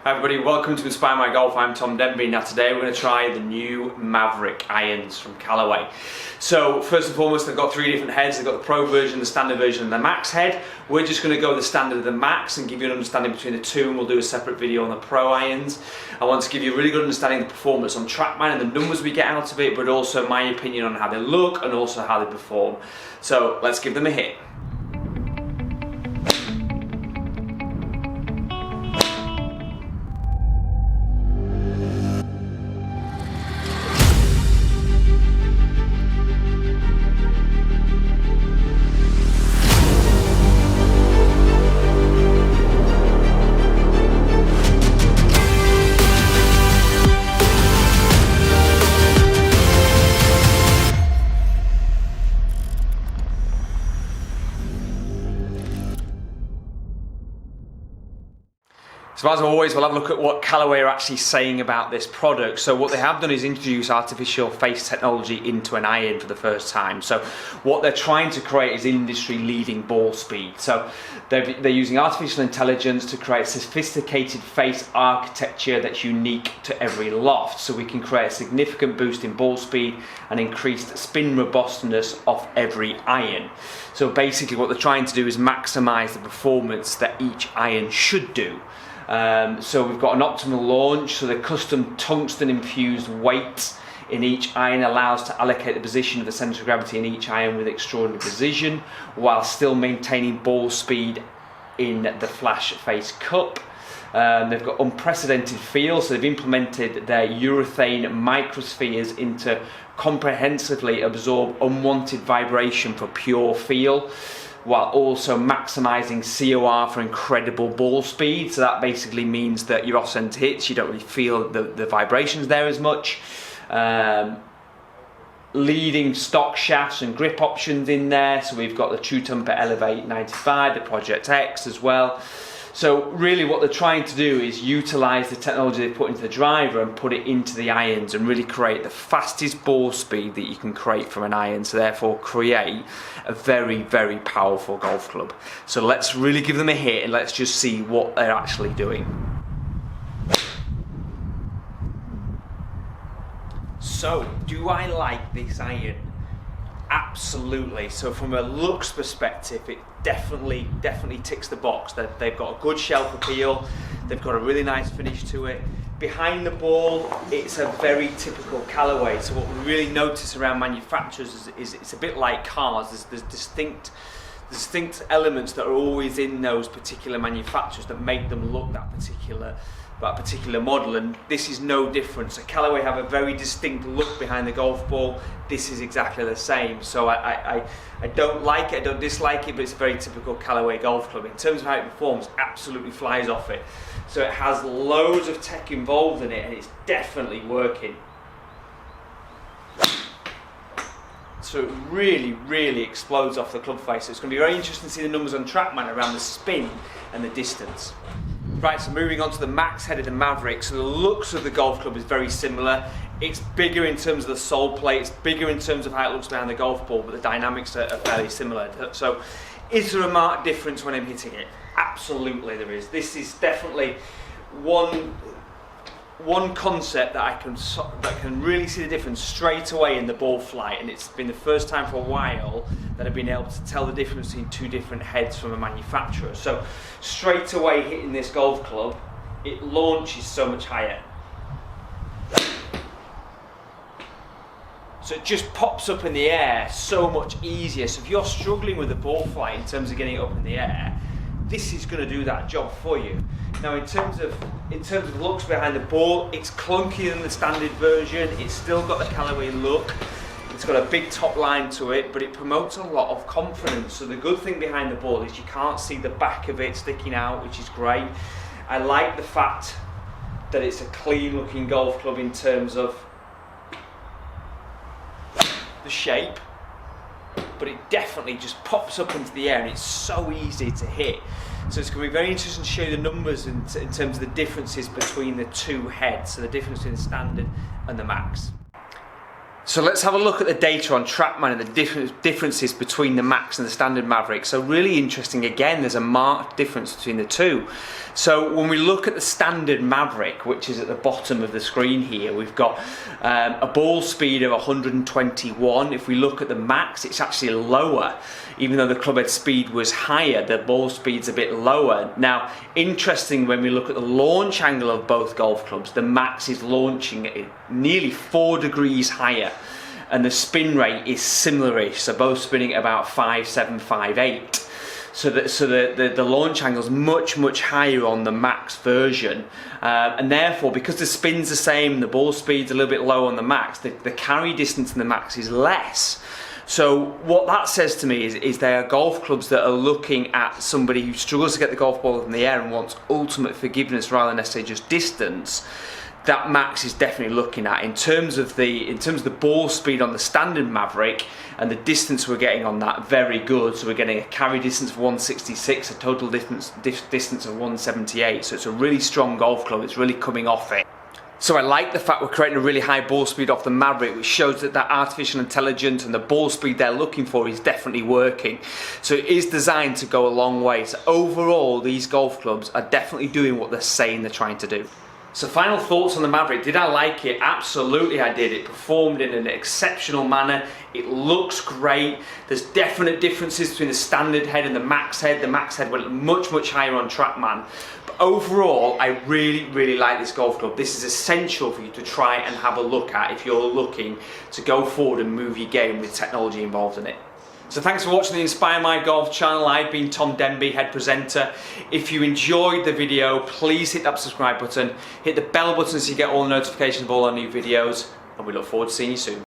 Hi everybody, welcome to Inspire My Golf. I'm Tom Denby. Now today we're going to try the new Maverick irons from Callaway. So first and foremost, they've got three different heads. They've got the Pro version, the Standard version and the Max head. We're just going to go with the Standard and the Max and give you an understanding between the two, and we'll do a separate video on the Pro irons. I want to give you a really good understanding of the performance on Trackman and the numbers we get out of it, but also my opinion on how they look and also how they perform. So let's give them a hit. So as always, we'll have a look at what Callaway are actually saying about this product. So what they have done is introduce artificial face technology into an iron for the first time. So what they're trying to create is industry-leading ball speed. So they're using artificial intelligence to create sophisticated face architecture that's unique to every loft. So we can create a significant boost in ball speed and increased spin robustness of every iron. So basically what they're trying to do is maximize the performance that each iron should do. So we've got an optimal launch, so the custom tungsten infused weight in each iron allows to allocate the position of the centre of gravity in each iron with extraordinary precision while still maintaining ball speed in the flash face cup. They've got unprecedented feel, so they've implemented their urethane microspheres into comprehensively absorb unwanted vibration for pure feel, while also maximising COR for incredible ball speed. So that basically means that your off-centre hits, you don't really feel the vibrations there as much. Leading stock shafts and grip options in there. So we've got the True Temper Elevate 95, the Project X as well. So really what they're trying to do is utilise the technology they put into the driver and put it into the irons and really create the fastest ball speed that you can create from an iron, so therefore create a very, very powerful golf club. So let's really give them a hit and let's just see what they're actually doing. So, do I like this iron? Absolutely. So from a looks perspective, it definitely ticks the box. They've got a good shelf appeal, they've got a really nice finish to it. Behind the ball, it's a very typical Callaway. So what we really notice around manufacturers is it's a bit like cars. There's distinct elements that are always in those particular manufacturers that make them look that particular model, and this is no different. So Callaway have a very distinct look behind the golf ball. This is exactly the same. So I don't like it, I don't dislike it, but it's a very typical Callaway golf club. In terms of how it performs, absolutely flies off it. So it has loads of tech involved in it and it's definitely working. So it really explodes off the club face. So it's going to be very interesting to see the numbers on Trackman around the spin and the distance. Right, so moving on to the Max head of the Maverick. So the looks of the golf club is very similar. It's bigger in terms of the sole plate, it's bigger in terms of how it looks behind the golf ball, but the dynamics are fairly similar. So is there a marked difference when I'm hitting it? Absolutely there is. This is definitely one concept that I can really see the difference straight away in the ball flight, and it's been the first time for a while that I've been able to tell the difference between two different heads from a manufacturer. So straight away hitting this golf club, it launches so much higher. So it just pops up in the air so much easier. So if you're struggling with the ball flight in terms of getting it up in the air, this is going to do that job for you. Now in terms of looks behind the ball, it's clunkier than the standard version. It's still got the Callaway look. It's got a big top line to it, but it promotes a lot of confidence. So the good thing behind the ball is you can't see the back of it sticking out, which is great. I like the fact that it's a clean looking golf club in terms of the shape, but it definitely just pops up into the air and it's so easy to hit. So it's going to be very interesting to show you the numbers in terms of the differences between the two heads, so the difference between the Standard and the Max. So let's have a look at the data on Trackman and the differences between the Max and the standard Maverick. So really interesting, again, there's a marked difference between the two. So when we look at the standard Maverick, which is at the bottom of the screen here, we've got a ball speed of 121. If we look at the Max, it's actually lower. Even though the clubhead speed was higher, the ball speed's a bit lower. Now, interesting, when we look at the launch angle of both golf clubs, the Max is launching at nearly 4 degrees higher, and the spin rate is similar-ish, so both spinning at about 5.7, 5.8. So the launch angle is much higher on the Max version, and therefore, because the spin's the same, the ball speed's a little bit lower on the Max, the carry distance in the Max is less. So what that says to me is there are golf clubs that are looking at somebody who struggles to get the golf ball in the air and wants ultimate forgiveness rather than necessarily just distance. That Max is definitely looking at in terms of the ball speed on the standard Maverick and the distance we're getting on that, very good. So we're getting a carry distance of 166, a total distance of 178. So it's a really strong golf club. It's really coming off it. So I like the fact we're creating a really high ball speed off the Maverick, which shows that that artificial intelligence and the ball speed they're looking for is definitely working. So it is designed to go a long way. So overall, these golf clubs are definitely doing what they're saying they're trying to do. So final thoughts on the Maverick. Did I like it? Absolutely I did. It performed in an exceptional manner. It looks great. There's definite differences between the standard head and the Max head. The Max head went much higher on Trackman. But overall, I really like this golf club. This is essential for you to try and have a look at if you're looking to go forward and move your game with technology involved in it. So thanks for watching the Inspire My Golf channel. I've been Tom Denby, head presenter. If you enjoyed the video, please hit that subscribe button, hit the bell button so you get all the notifications of all our new videos, and we look forward to seeing you soon.